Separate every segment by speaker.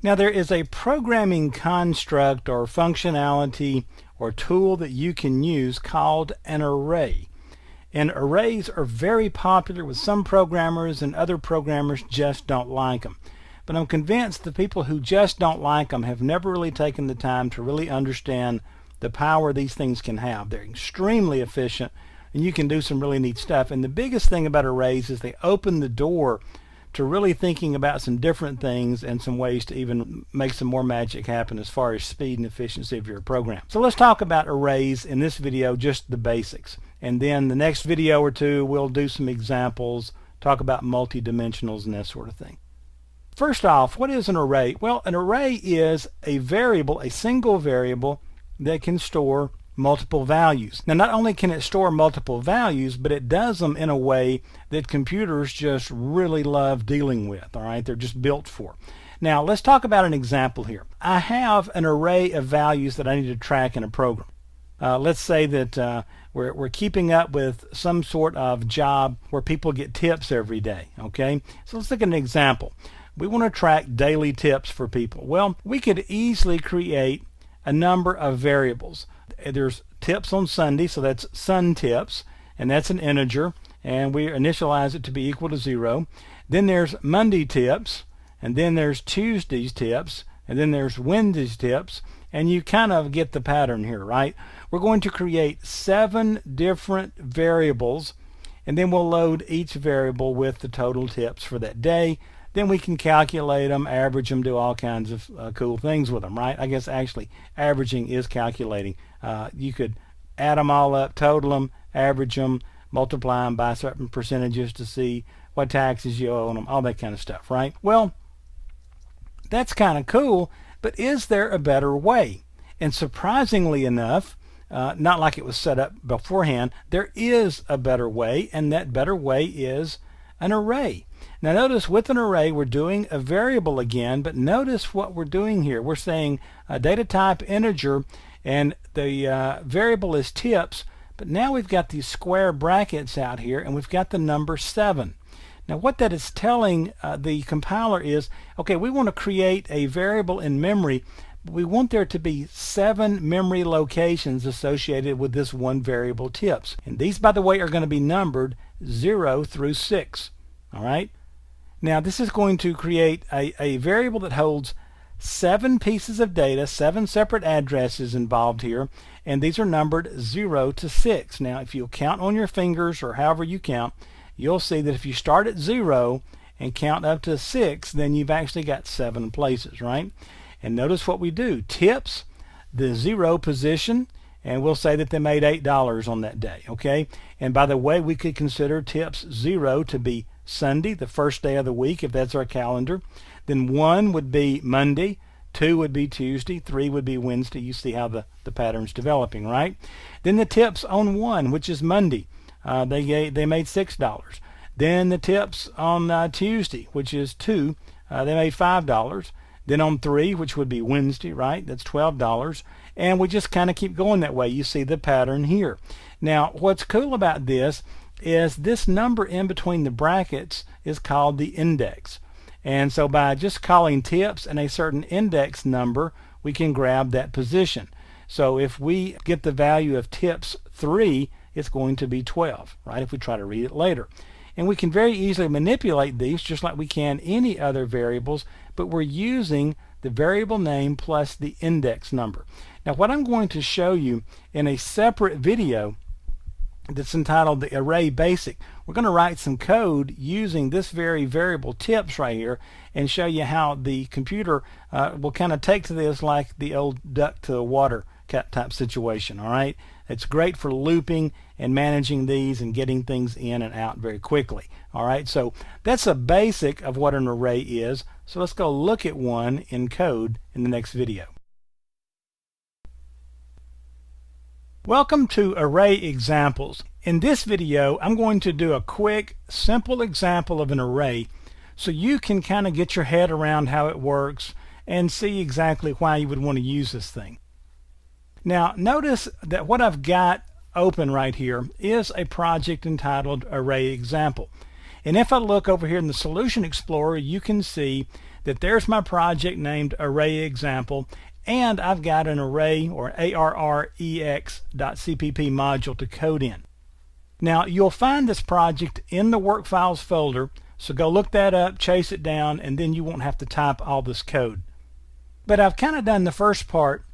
Speaker 1: Now there is a programming construct or functionality or tool that you can use called an array. And arrays are very popular with some programmers, and other programmers just don't like them. But I'm convinced the people who just don't like them have never really taken the time to really understand the power these things can have. They're extremely efficient, and you can do some really neat stuff. And the biggest thing about arrays is they open the door to really thinking about some different things and some ways to even make some more magic happen as far as speed and efficiency of your program. So let's talk about arrays in this video, just the basics. And then the next video or two we'll do some examples, talk about multi-dimensionals and that sort of thing. First off, what is an array? Well, an array is a variable, a single variable that can store multiple values. Now, not only can it store multiple values, but it does them in a way that computers just really love dealing with. All right, they're just built for. Now, let's talk about an example here. I have an array of values that I need to track in a program. Let's say that we're keeping up with some sort of job where people get tips every day. Okay, so let's look at an example. We want to track daily tips for people. Well, we could easily create a number of variables. There's tips on Sunday, so that's Sun tips, and that's an integer, and we initialize it to be equal to 0. Then there's Monday tips, and then there's Tuesday's tips, and then there's Wednesday's tips, and you kind of get the pattern here, right? We're going to create 7 different variables, and then we'll load each variable with the total tips for that day. Then we can calculate them, average them, do all kinds of cool things with them, right? I guess actually averaging is calculating. You could add them all up, total them, average them, multiply them by certain percentages to see what taxes you owe on them, all that kind of stuff, right? Well, that's kind of cool, but is there a better way? And surprisingly enough, not like it was set up beforehand, there is a better way, and that better way is an array. Now notice with an array we're doing a variable again, but notice what we're doing here. We're saying a data type integer, and the variable is tips, but now we've got these square brackets out here, and we've got the number 7. Now what that is telling the compiler is, okay, we want to create a variable in memory, but we want there to be 7 memory locations associated with this one variable tips. And these, by the way, are going to be numbered 0 through 6. All right. Now this is going to create a variable that holds 7 pieces of data, 7 separate addresses involved here, and these are numbered 0 to 6. Now if you count on your fingers or however you count, you'll see that if you start at 0 and count up to 6, then you've actually got 7 places, right? And notice what we do. Tips, the 0 position, and we'll say that they made $8 on that day, okay? And by the way, we could consider tips 0 to be Sunday, the first day of the week, if that's our calendar. Then 1 would be Monday, 2 would be Tuesday, 3 would be Wednesday. You see how the pattern's developing, right? Then the tips on 1, which is Monday, they made $6. Then the tips on Tuesday, which is 2, they made $5. Then on 3, which would be Wednesday, right? That's $12. And we just kind of keep going that way. You see the pattern here. Now, what's cool about this is this number in between the brackets is called the index. And so by just calling tips and a certain index number, we can grab that position. So if we get the value of tips 3, it's going to be 12, right? If we try to read it later. And we can very easily manipulate these just like we can any other variables, but we're using the variable name plus the index number. Now what I'm going to show you in a separate video that's entitled the Array Basic, we're going to write some code using this very variable tips right here and show you how the computer will kind of take to this like the old duck to the water type situation. All right, it's great for looping and managing these and getting things in and out very quickly. All right, so that's a basic of what an array is. So let's go look at one in code in the next video. Welcome to Array Examples. In this video, I'm going to do a quick, simple example of an array so you can kind of get your head around how it works and see exactly why you would want to use this thing. Now, notice that what I've got open right here is a project entitled Array Example. And if I look over here in the Solution Explorer, you can see that there's my project named Array Example, and I've got an array or arrex.cpp module to code in. Now you'll find this project in the work files folder, so go look that up, chase it down, and then you won't have to type all this code. But I've kind of done the first part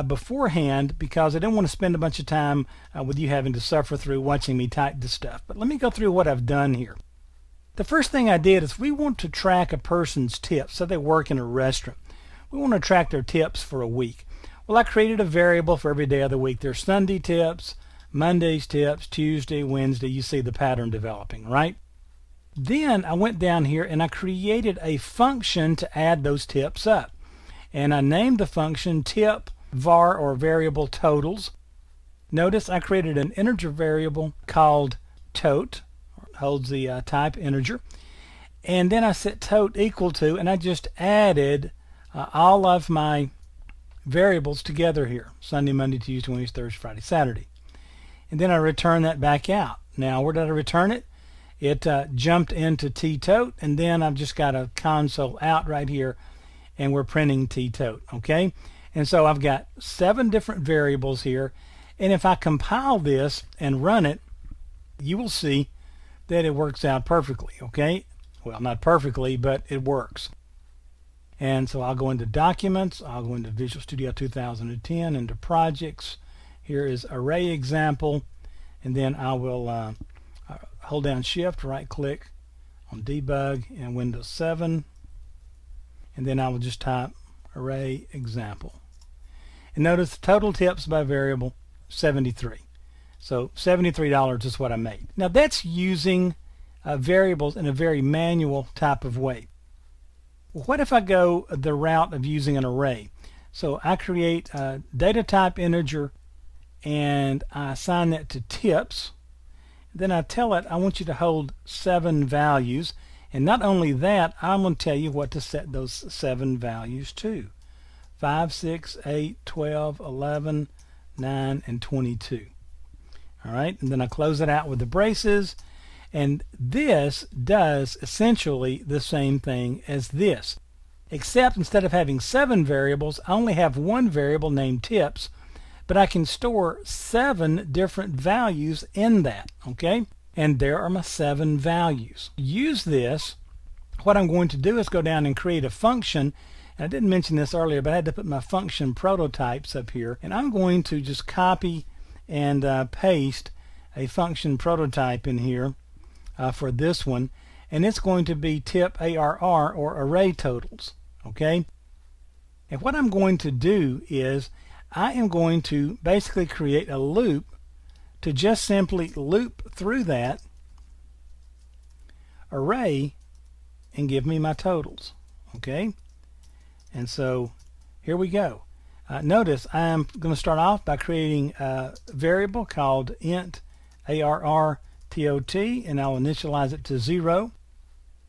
Speaker 1: beforehand because I didn't want to spend a bunch of time with you having to suffer through watching me type this stuff. But let me go through what I've done here. The first thing I did is we want to track a person's tips. So they work in a restaurant. We want to track their tips for a week. Well, I created a variable for every day of the week. There's Sunday tips, Monday's tips, Tuesday, Wednesday. You see the pattern developing, right? Then I went down here and I created a function to add those tips up. And I named the function tip var or variable totals. Notice I created an integer variable called tote, holds the type integer. And then I set tote equal to, and I just added all of my variables together here. Sunday, Monday, Tuesday, Wednesday, Thursday, Friday, Saturday. And then I return that back out. Now where did I return it? It jumped into ttote, and then I've just got a console out right here, and we're printing ttote, okay? And so I've got 7 different variables here, and if I compile this and run it, you will see that it works out perfectly, okay? Well, not perfectly, but it works. And so I'll go into Documents, I'll go into Visual Studio 2010, into Projects. Here is Array Example, and then I will hold down Shift, right click on Debug in Windows 7, and then I will just type Array Example. And notice the total tips by variable 73. So $73 is what I made. Now that's using variables in a very manual type of way. Well, what if I go the route of using an array? So I create a data type integer and I assign that to tips. Then I tell it I want you to hold 7 values, and not only that, I'm going to tell you what to set those 7 values to. 5, 6, 8, 12, 11, 9, and 22. Alright, and then I close it out with the braces, and this does essentially the same thing as this, except instead of having 7 variables, I only have 1 variable named tips, but I can store 7 different values in that, okay? And there are my 7 values. Use this. What I'm going to do is go down and create a function. And I didn't mention this earlier, but I had to put my function prototypes up here, and I'm going to just copy and paste a function prototype in here for this one, and it's going to be tip ARR or array totals, okay? And what I'm going to do is I am going to basically create a loop to just simply loop through that array and give me my totals, okay? And so here we go. Notice I'm going to start off by creating a variable called int ARRTOT, and I'll initialize it to 0.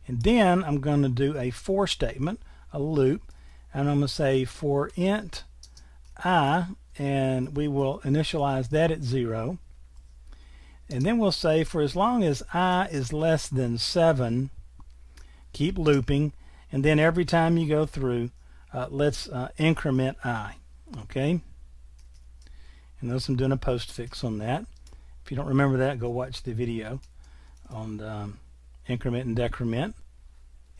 Speaker 1: And then I'm going to do a for statement, a loop, and I'm going to say for int I, and we will initialize that at 0. And then we'll say for as long as I is less than 7, keep looping, and then every time you go through, let's increment I. Okay, and notice I'm doing a postfix on that. If you don't remember that, go watch the video on the increment and decrement.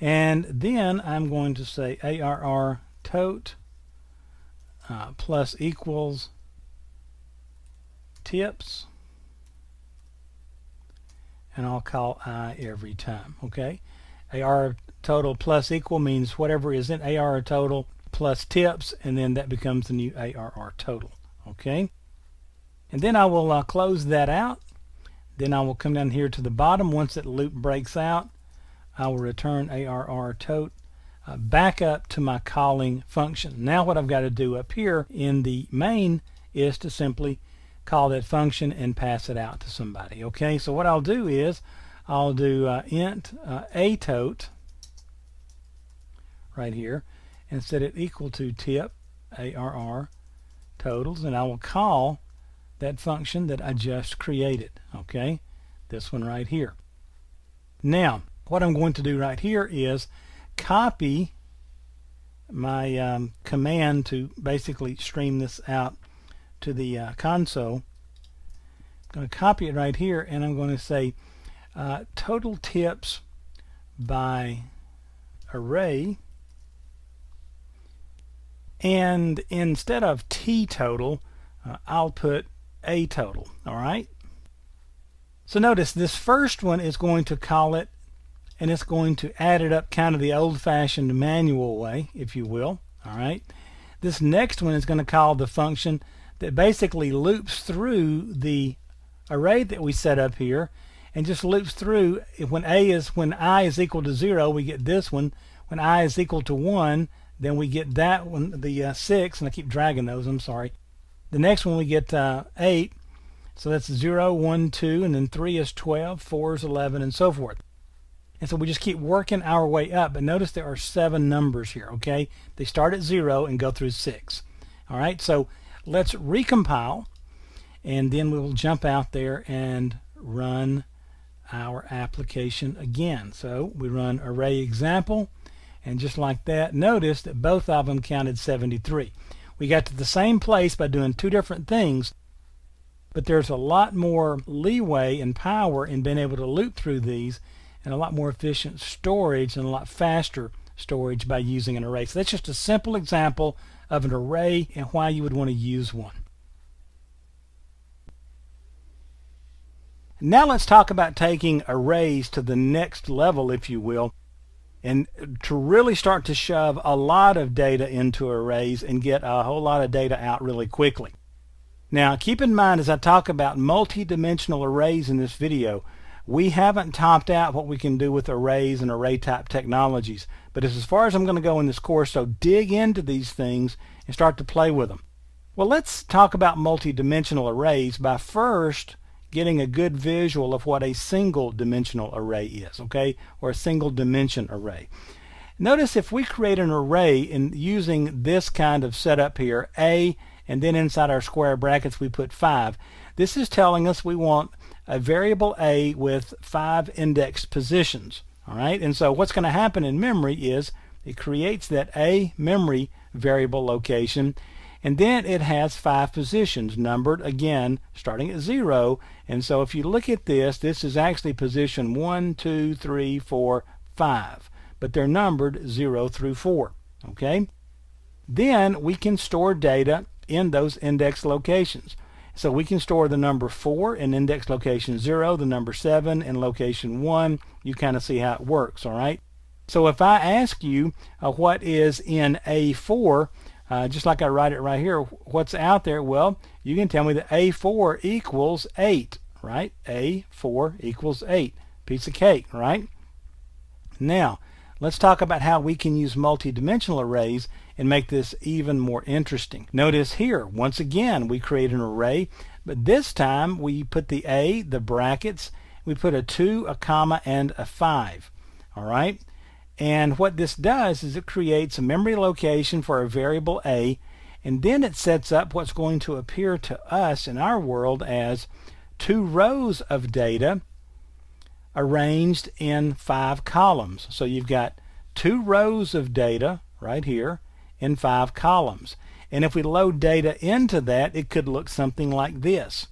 Speaker 1: And then I'm going to say ARR tote plus equals tips, and I'll call I every time. Okay, ARR total plus equal means whatever is in ARR total plus tips, and then that becomes the new ARR total. Okay, and then I will close that out. Then I will come down here to the bottom. Once that loop breaks out, I will return ARR tote back up to my calling function. Now what I've got to do up here in the main is to simply call that function and pass it out to somebody. Okay, so what I'll do is I'll do int ATOTE right here and set it equal to tip ARR totals, and I will call that function that I just created. Okay, this one right here. Now what I'm going to do right here is copy my command to basically stream this out to the console. I'm going to copy it right here, and I'm going to say total tips by array, and instead of T total, I'll put A total. All right. So notice this first one is going to call it, and it's going to add it up kind of the old-fashioned manual way, if you will. All right. This next one is going to call the function that basically loops through the array that we set up here, and just loops through. When I is equal to 0, we get this one. When I is equal to 1, then we get that one, the 6, and I keep dragging those, I'm sorry. The next one we get 8, so that's 0, 1, 2, and then 3 is 12, 4 is 11, and so forth. And so we just keep working our way up, but notice there are 7 numbers here, okay? They start at 0 and go through 6. All right, so let's recompile, and then we will jump out there and run our application again. So we run array example, and just like that, notice that both of them counted 73. We got to the same place by doing 2 different things, but there's a lot more leeway and power in being able to loop through these, and a lot more efficient storage and a lot faster storage by using an array. So that's just a simple example of an array and why you would want to use one. Now let's talk about taking arrays to the next level, if you will, and to really start to shove a lot of data into arrays and get a whole lot of data out really quickly. Now keep in mind, as I talk about multi-dimensional arrays in this video, we haven't topped out what we can do with arrays and array type technologies, but it's as far as I'm going to go in this course, so dig into these things and start to play with them. Well, let's talk about multi-dimensional arrays by first getting a good visual of what a single dimensional array is, okay, or a single dimension array. Notice if we create an array in using this kind of setup here, A, and then inside our square brackets we put 5, this is telling us we want a variable A with 5 indexed positions. All right, and so what's going to happen in memory is it creates that A memory variable location, and then it has 5 positions numbered again starting at 0. And so if you look at this, this is actually position 1, 2, 3, 4, 5, but they're numbered 0 through 4. Okay, then we can store data in those index locations. So we can store the number 4 in index location 0, the number 7 in location 1. You kind of see how it works, all right? So if I ask you what is in A4, just like I write it right here, what's out there, well, you can tell me that A4 equals 8, right? A4 equals 8. Piece of cake, right? Now, let's talk about how we can use multi-dimensional arrays and make this even more interesting. Notice here, once again, we create an array, but this time we put the A, the brackets, we put a 2, a comma, and a 5. All right? And what this does is it creates a memory location for a variable A, and then it sets up what's going to appear to us in our world as 2 rows of data arranged in 5 columns. So you've got 2 rows of data right here in 5 columns. And if we load data into that, it could look something like this.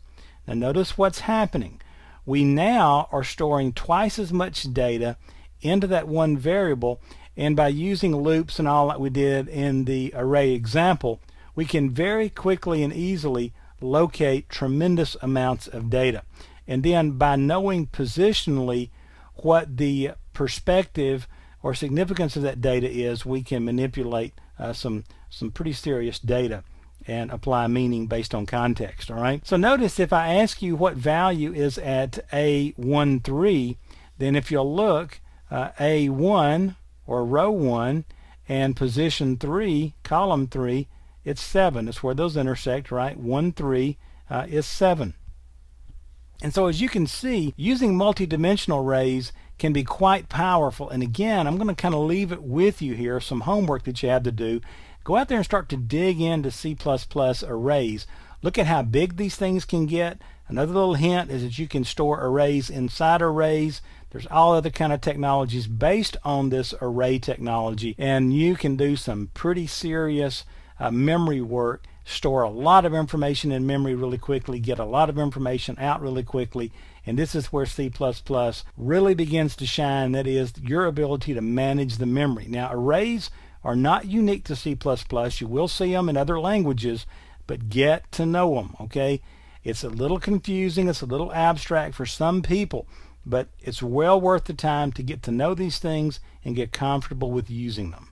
Speaker 1: Now notice what's happening. We now are storing twice as much data into that one variable, and by using loops and all that we did in the array example, we can very quickly and easily locate tremendous amounts of data. And then by knowing positionally what the perspective or significance of that data is, we can manipulate some pretty serious data and apply meaning based on context. All right. So notice if I ask you what value is at A13, then if you'll look, A1 or row 1 and position 3, column 3, it's 7. It's where those intersect, right? 1, 3 is 7. And so as you can see, using multi-dimensional arrays can be quite powerful. And again, I'm going to kind of leave it with you here, some homework that you have to do. Go out there and start to dig into C++ arrays. Look at how big these things can get. Another little hint is that you can store arrays inside arrays. There's all other kind of technologies based on this array technology, and you can do some pretty serious memory work, store a lot of information in memory really quickly, get a lot of information out really quickly, and this is where C++ really begins to shine. That is your ability to manage the memory. Now, arrays are not unique to C++. You will see them in other languages, but get to know them, okay? It's a little confusing, it's a little abstract for some people, but it's well worth the time to get to know these things and get comfortable with using them.